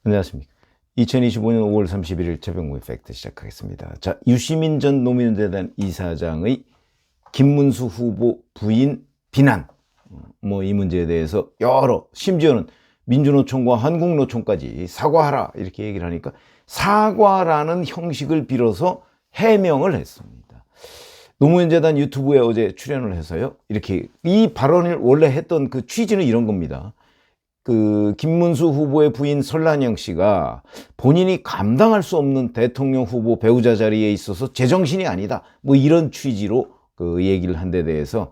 안녕하십니까. 2025년 5월 31일 최병무의 팩트 시작하겠습니다. 자, 유시민 전 노무현재단 이사장의 김문수 후보 부인 비난, 이 문제에 대해서 심지어는 민주노총과 한국노총까지 사과하라 이렇게 얘기를 하니까 사과라는 형식을 빌어서 해명을 했습니다. 노무현재단 유튜브에 어제 출연을 해서요, 이렇게 이 발언을 원래 했던 그 취지는 이런 겁니다. 김문수 후보의 부인 설란영 씨가 본인이 감당할 수 없는 대통령 후보 배우자 자리에 있어서 제정신이 아니다, 이런 취지로 얘기를 한 데 대해서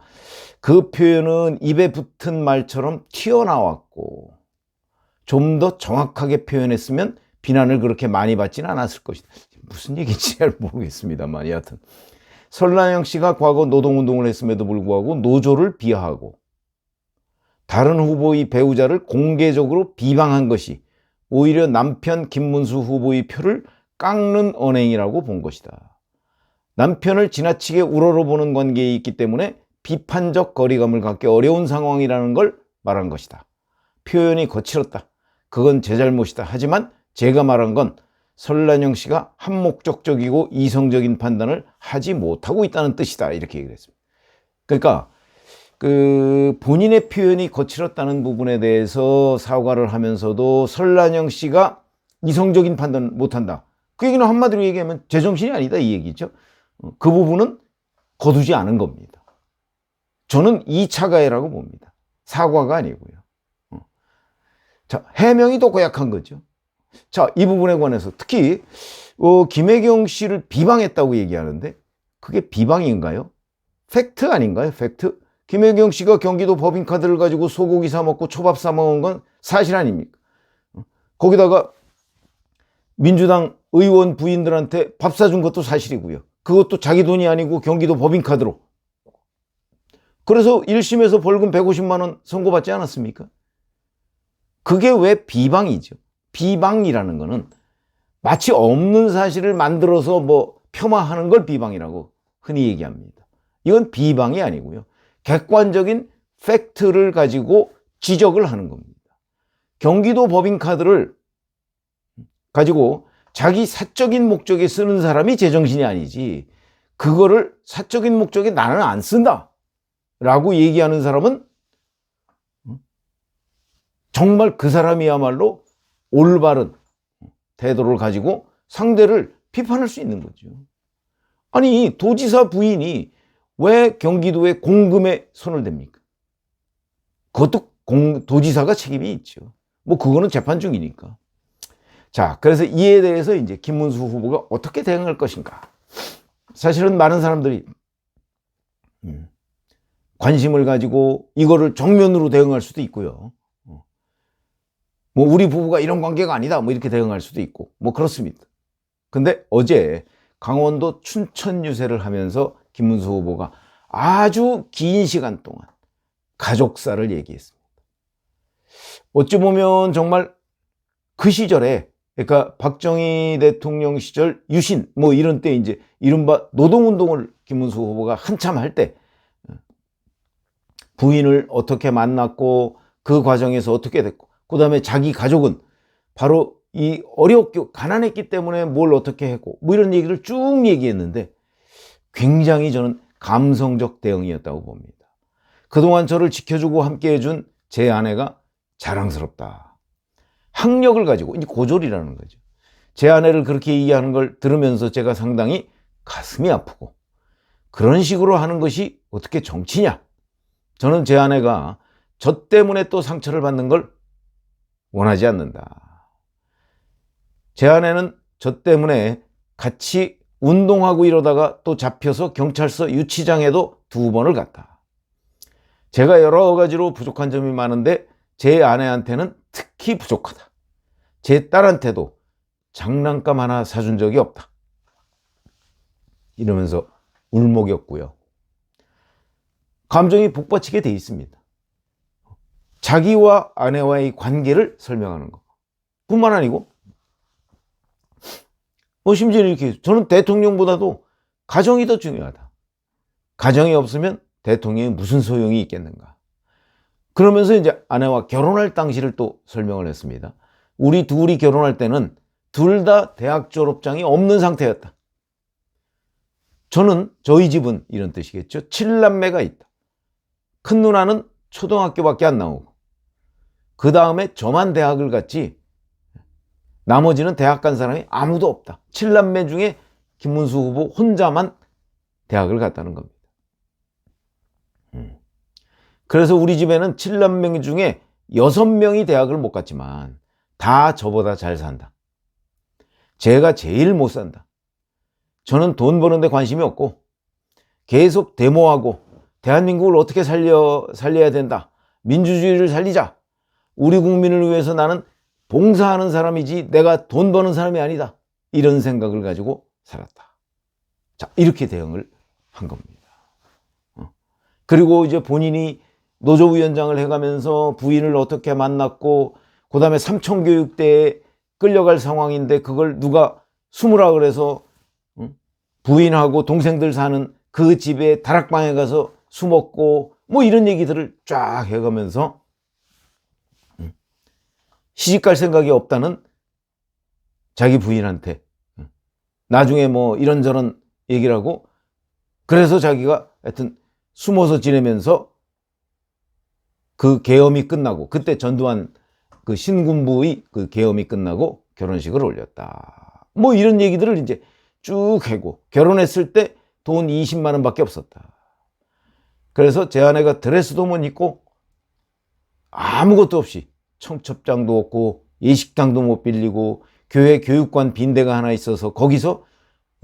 그 표현은 입에 붙은 말처럼 튀어나왔고 좀 더 정확하게 표현했으면 비난을 그렇게 많이 받지는 않았을 것이다. 무슨 얘기인지 잘 모르겠습니다만, 여하튼 설란영 씨가 과거 노동운동을 했음에도 불구하고 노조를 비하하고 다른 후보의 배우자를 공개적으로 비방한 것이 오히려 남편 김문수 후보의 표를 깎는 언행이라고 본 것이다. 남편을 지나치게 우러러보는 관계에 있기 때문에 비판적 거리감을 갖기 어려운 상황이라는 걸 말한 것이다. 표현이 거칠었다. 그건 제 잘못이다. 하지만 제가 말한 건 설란영 씨가 한목적적이고 이성적인 판단을 하지 못하고 있다는 뜻이다. 이렇게 얘기를 했습니다. 그러니까 본인의 표현이 거칠었다는 부분에 대해서 사과를 하면서도 설란영 씨가 이성적인 판단 못한다, 그 얘기는 한마디로 얘기하면 제정신이 아니다 이 얘기죠. 그 부분은 거두지 않은 겁니다. 저는 2차 가해라고 봅니다. 사과가 아니고요. 자, 해명이 더 고약한 거죠. 자, 이 부분에 관해서 특히 김혜경 씨를 비방했다고 얘기하는데 그게 비방인가요? 팩트 아닌가요? 팩트? 김혜경 씨가 경기도 법인카드를 가지고 소고기 사 먹고 초밥 사 먹은 건 사실 아닙니까? 거기다가 민주당 의원 부인들한테 밥 사준 것도 사실이고요. 그것도 자기 돈이 아니고 경기도 법인카드로. 그래서 1심에서 벌금 150만 원 선고받지 않았습니까? 그게 왜 비방이죠? 비방이라는 거는 마치 없는 사실을 만들어서 폄하하는 걸 비방이라고 흔히 얘기합니다. 이건 비방이 아니고요, 객관적인 팩트를 가지고 지적을 하는 겁니다. 경기도 법인카드를 가지고 자기 사적인 목적에 쓰는 사람이 제정신이 아니지, 그거를 사적인 목적에 나는 안 쓴다 라고 얘기하는 사람은 정말 그 사람이야말로 올바른 태도를 가지고 상대를 비판할 수 있는 거죠. 아니, 도지사 부인이 왜 경기도의 공금에 손을 댑니까? 그것도 도지사가 책임이 있죠. 그거는 재판 중이니까. 자, 그래서 이에 대해서 이제 김문수 후보가 어떻게 대응할 것인가. 사실은 많은 사람들이 관심을 가지고 이거를 정면으로 대응할 수도 있고요. 우리 부부가 이런 관계가 아니다, 이렇게 대응할 수도 있고, 그렇습니다. 근데 어제 강원도 춘천 유세를 하면서 김문수 후보가 아주 긴 시간 동안 가족사를 얘기했습니다. 어찌 보면 정말 그 시절에, 그러니까 박정희 대통령 시절 유신 이런 때 이제 이른바 노동운동을 김문수 후보가 한참 할 때 부인을 어떻게 만났고 그 과정에서 어떻게 됐고, 그 다음에 자기 가족은 바로 이 어렵고 가난했기 때문에 뭘 어떻게 했고 이런 얘기를 쭉 얘기했는데 굉장히 저는 감성적 대응이었다고 봅니다. 그동안 저를 지켜주고 함께 해준 제 아내가 자랑스럽다. 학력을 가지고, 이제 고졸이라는 거죠. 제 아내를 그렇게 얘기하는 걸 들으면서 제가 상당히 가슴이 아프고, 그런 식으로 하는 것이 어떻게 정치냐. 저는 제 아내가 저 때문에 또 상처를 받는 걸 원하지 않는다. 제 아내는 저 때문에 같이 운동하고 이러다가 또 잡혀서 경찰서 유치장에도 2번을 갔다. 제가 여러 가지로 부족한 점이 많은데 제 아내한테는 특히 부족하다. 제 딸한테도 장난감 하나 사준 적이 없다. 이러면서 울먹였고요. 감정이 북받치게 돼 있습니다. 자기와 아내와의 관계를 설명하는 것 뿐만 아니고, 심지어 이렇게, 저는 대통령보다도 가정이 더 중요하다. 가정이 없으면 대통령이 무슨 소용이 있겠는가. 그러면서 이제 아내와 결혼할 당시를 또 설명을 했습니다. 우리 둘이 결혼할 때는 둘 다 대학 졸업장이 없는 상태였다. 저희 집은 이런 뜻이겠죠. 7남매가 있다. 큰 누나는 초등학교밖에 안 나오고, 그 다음에 저만 대학을 갔지 나머지는 대학 간 사람이 아무도 없다. 7남매 중에 김문수 후보 혼자만 대학을 갔다는 겁니다. 그래서 우리 집에는 7남매 중에 6명이 대학을 못 갔지만 다 저보다 잘 산다. 제가 제일 못 산다. 저는 돈 버는 데 관심이 없고 계속 데모하고 대한민국을 어떻게 살려야 된다. 민주주의를 살리자. 우리 국민을 위해서 나는 봉사하는 사람이지 내가 돈 버는 사람이 아니다. 이런 생각을 가지고 살았다. 자, 이렇게 대응을 한 겁니다. 그리고 이제 본인이 노조위원장을 해가면서 부인을 어떻게 만났고, 그 다음에 삼청교육대에 끌려갈 상황인데 그걸 누가 숨으라 그래서 부인하고 동생들 사는 그 집에 다락방에 가서 숨었고, 뭐 이런 얘기들을 쫙 해가면서 시집갈 생각이 없다는 자기 부인한테 나중에 뭐 이런저런 얘기를 하고, 그래서 자기가 하여튼 숨어서 지내면서 그 계엄이 끝나고, 그때 전두환 그 신군부의 그 계엄이 끝나고 결혼식을 올렸다. 뭐 이런 얘기들을 이제 쭉 하고, 결혼했을 때 돈 20만 원밖에 없었다. 그래서 제 아내가 드레스도 못 입고 아무것도 없이, 청첩장도 없고 예식장도 못 빌리고 교회 교육관 빈대가 하나 있어서 거기서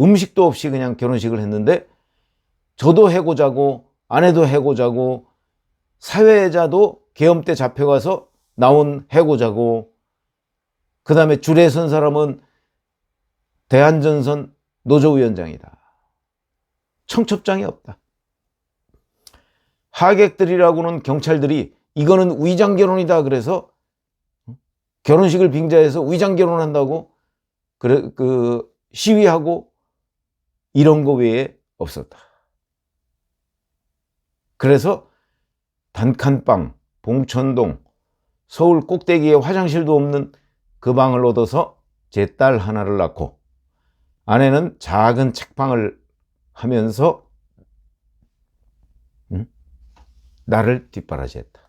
음식도 없이 그냥 결혼식을 했는데, 저도 해고 자고 아내도 해고 자고 사회자도 계엄 때 잡혀가서 나온 해고 자고, 그 다음에 줄에 선 사람은 대한전선 노조위원장이다. 청첩장이 없다. 하객들이라고는 경찰들이 이거는 위장결혼이다 그래서 결혼식을 빙자해서 위장결혼한다고 시위하고 이런 거 외에 없었다. 그래서 단칸방, 봉천동, 서울 꼭대기에 화장실도 없는 그 방을 얻어서 제 딸 하나를 낳고, 아내는 작은 책방을 하면서 나를 뒷바라지했다.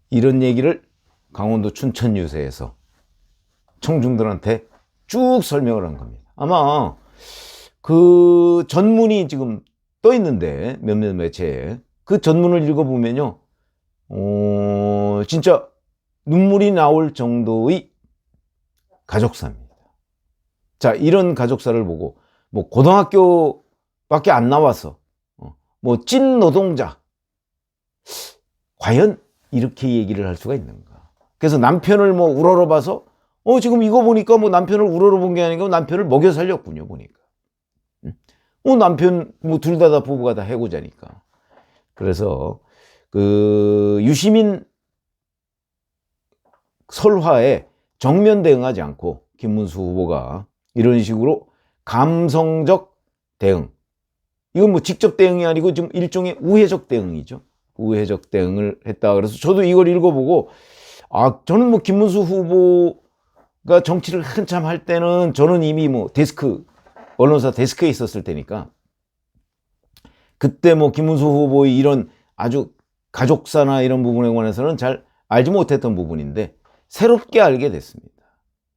이런 얘기를 강원도 춘천 유세에서 청중들한테 쭉 설명을 한 겁니다. 아마 그 전문이 지금 떠 있는데 몇몇 매체에 그 전문을 읽어보면요, 진짜 눈물이 나올 정도의 가족사입니다. 자, 이런 가족사를 보고 뭐 고등학교밖에 안 나와서 뭐 찐 노동자, 과연 이렇게 얘기를 할 수가 있는가? 그래서 남편을 뭐 우러러봐서 지금 이거 보니까 뭐 남편을 우러러본 게 아니고 남편을 먹여 살렸군요, 보니까. 남편 뭐 둘 다 부부가 다 해고자니까. 그래서 그 유시민 설화에 정면 대응하지 않고 김문수 후보가 이런 식으로 감성적 대응, 이건 뭐 직접 대응이 아니고 좀 일종의 우회적 대응이죠. 우회적 대응을 했다. 그래서 저도 이걸 읽어보고, 저는 뭐 김문수 후보가 정치를 한참 할 때는 저는 이미 뭐 언론사 데스크에 있었을 테니까 그때 뭐 김문수 후보의 이런 아주 가족사나 이런 부분에 관해서는 잘 알지 못했던 부분인데 새롭게 알게 됐습니다.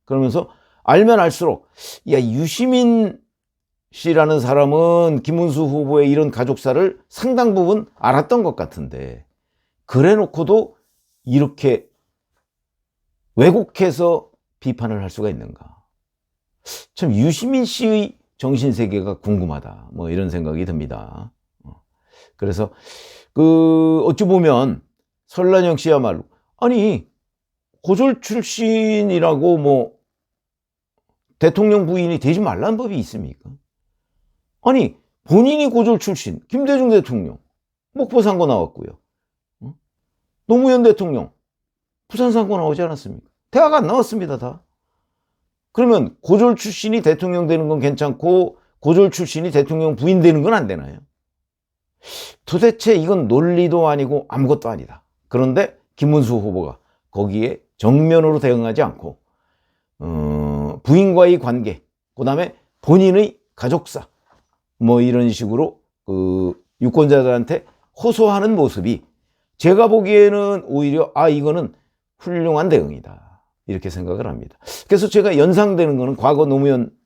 그러면서 알면 알수록, 야, 유시민 씨라는 사람은 김문수 후보의 이런 가족사를 상당 부분 알았던 것 같은데, 그래 놓고도 이렇게 왜곡해서 비판을 할 수가 있는가. 참 유시민 씨의 정신세계가 궁금하다. 뭐 이런 생각이 듭니다. 그래서 어찌 보면 설란영 씨야말로, 아니 고졸 출신이라고 뭐 대통령 부인이 되지 말라는 법이 있습니까? 아니 본인이 고졸 출신, 김대중 대통령 목포상고 나왔고요, 노무현 대통령 부산상고 나오지 않았습니까? 대학 안 나왔습니다, 다. 그러면 고졸 출신이 대통령 되는 건 괜찮고 고졸 출신이 대통령 부인 되는 건 안 되나요? 도대체 이건 논리도 아니고 아무것도 아니다. 그런데 김문수 후보가 거기에 정면으로 대응하지 않고 부인과의 관계, 그 다음에 본인의 가족사 뭐 이런 식으로 그 유권자들한테 호소하는 모습이 제가 보기에는 오히려 이거는 훌륭한 대응이다 이렇게 생각을 합니다. 그래서 제가 연상되는 거는 과거 노무현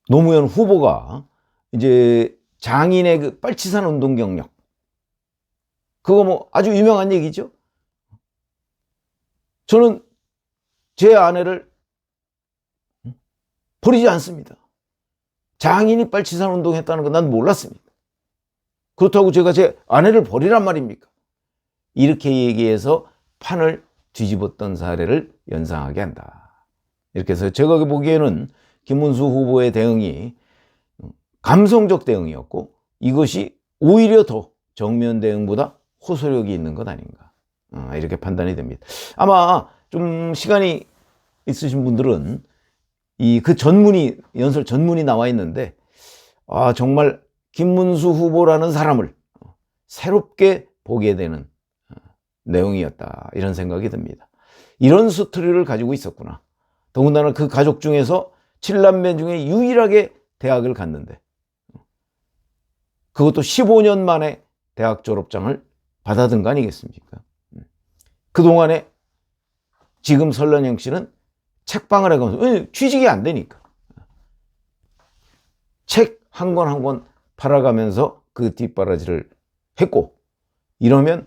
후보가 이제 장인의 그 빨치산 운동 경력, 그거 뭐 아주 유명한 얘기죠. 저는 제 아내를 버리지 않습니다. 장인이 빨치산 운동했다는 건 난 몰랐습니다. 그렇다고 제가 제 아내를 버리란 말입니까? 이렇게 얘기해서 판을 뒤집었던 사례를 연상하게 한다. 이렇게 해서 제가 보기에는 김문수 후보의 대응이 감성적 대응이었고 이것이 오히려 더 정면 대응보다 호소력이 있는 것 아닌가, 이렇게 판단이 됩니다. 아마 좀 시간이 있으신 분들은 그 전문이, 연설 전문이 나와 있는데 정말 김문수 후보라는 사람을 새롭게 보게 되는 내용이었다 이런 생각이 듭니다. 이런 스토리를 가지고 있었구나. 더군다나 그 가족 중에서 7남매 중에 유일하게 대학을 갔는데 그것도 15년 만에 대학 졸업장을 받아든 거 아니겠습니까? 그동안에 지금 설란영 씨는 책방을 해가면서 취직이 안 되니까 책 한 권 한 권 팔아가면서 그 뒷바라지를 했고, 이러면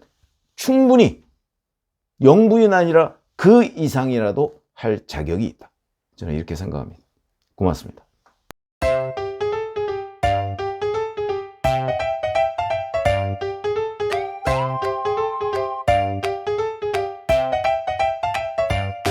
충분히 영부인 아니라 그 이상이라도 할 자격이 있다. 저는 이렇게 생각합니다. 고맙습니다.